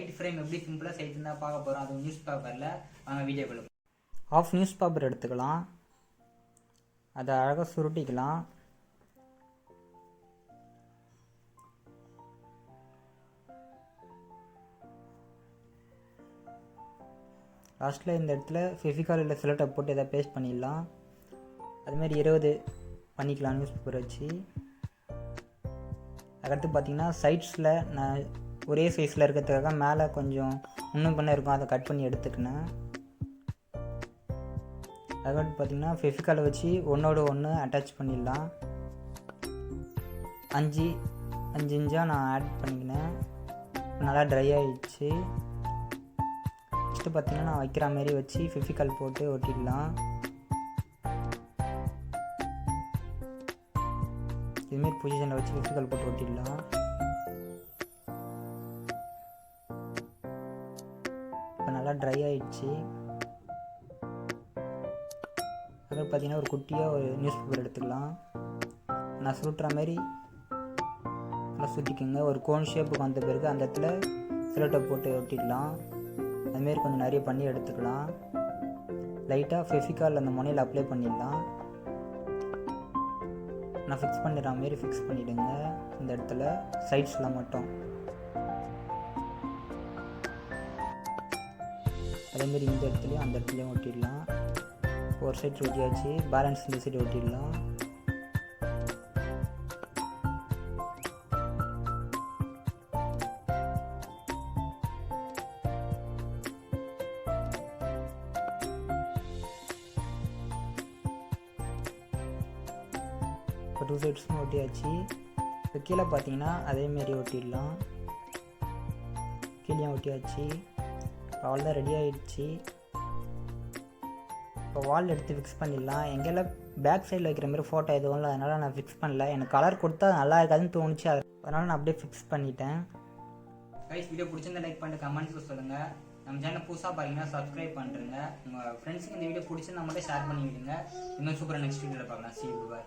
Guide frame எப்படி சிம்பிளாக செய்துன்னா பார்க்க போகிறோம். அது நியூஸ் பேப்பரில் வாங்க வீடியோக்குள்ள. ஆஃப் நியூஸ் பேப்பர் எடுத்துக்கலாம், அதை அழகாக சுருட்டிக்கலாம். லாஸ்ட்டில் இந்த இடத்துல ஃபெவிகால் இல்லை செலோட்டை போட்டு எதாவது பேஸ்ட் பண்ணிடலாம். அதுமாரி 20 பண்ணிக்கலாம் நியூஸ் பேப்பர் வச்சு. அதுக்கடுத்து பார்த்திங்கன்னா சைட்ஸில் நான் ஒரே சைஸில் இருக்கிறதுக்காக மேலே கொஞ்சம் இன்னும் பண்ண இருக்கும், அதை கட் பண்ணி எடுத்துக்கினேன். அதுக்கடுத்து பார்த்திங்கன்னா ஃபெவிகாலை வச்சு ஒன்றோட ஒன்று அட்டாச் பண்ணிடலாம். 5 இன்ச்சாக நான் ஆட் பண்ணிக்கினேன். நல்லா ட்ரை ஆகிடுச்சு. நெக்ஸ்ட்டு பார்த்திங்கன்னா நான் வைக்கிற மாரி வச்சு ஃபெவிகால் போட்டு ஒட்டிடலாம். இதுமாரி பொசிஷனில் வச்சு ஃபெவிகால் போட்டு ஒட்டிடலாம். இப்போ நல்லா ட்ரை ஆகிடுச்சு. அதுக்கு பார்த்திங்கன்னா ஒரு குட்டியாக ஒரு நியூஸ் பேப்பர் எடுத்துக்கலாம். நான் சுருட்டுற மாதிரி நல்லா சுற்றிக்கோங்க. ஒரு கோன் ஷேப்புக்கு வந்த பிறகு அந்த இடத்துல செலோட்டை போட்டு ஒட்டிடலாம். அதுமாரி கொஞ்சம் நிறைய பண்ணி எடுத்துக்கலாம். லைட்டாக ஃபெவிகால் அந்த முனையில் அப்ளை பண்ணிடலாம். நான் ஃபிக்ஸ் பண்ணிடுற மாரி ஃபிக்ஸ் பண்ணிவிடுங்க இந்த இடத்துல சைட்ஸில் மட்டும். அதேமாரி இந்த இடத்துலையும் அந்த இடத்துலையும் ஒட்டிடலாம். ஒரு சைடு ஒட்டியாச்சு, பேலன்ஸ் இந்த சைடு ஒட்டிடலாம். இப்போ 2 சைட்ஸும் ஒட்டியாச்சு. இப்போ கீழே பார்த்தீங்கன்னா அதேமாரி ஒட்டிடலாம். கீழே ஒட்டியாச்சு. அவ்வளோதான், ரெடி ஆகிடுச்சு. இப்போ வால் எடுத்து ஃபிக்ஸ் பண்ணிடலாம். எங்கெல்லாம் பேக் சைடில் வைக்கிற மாதிரி ஃபோட்டோ எதுவும் இல்லை, அதனால் நான் ஃபிக்ஸ் பண்ணல. எனக்கு கலர் கொடுத்தா நல்லா இருக்காதுன்னு தோணுச்சு, அதனால் நான் அப்படியே ஃபிக்ஸ் பண்ணிட்டேன். கைஸ், வீடியோ பிடிச்சிருந்தா லைக் பண்ணிட்டு கமெண்ட்ஸில் சொல்லுங்கள். நம்ம சேனல் புதுசாக பார்த்தீங்கன்னா சப்ஸ்கிரைப் பண்ணுறேங்க. உங்கள் ஃப்ரெண்ட்ஸுக்கு இந்த வீடியோ பிடிச்சிருந்தா மட்டும் ஷேர் பண்ணி விடுங்க. இன்னும் சூப்பராக நெக்ஸ்ட் வீடியோவில் பார்க்கலாம். See you, bye.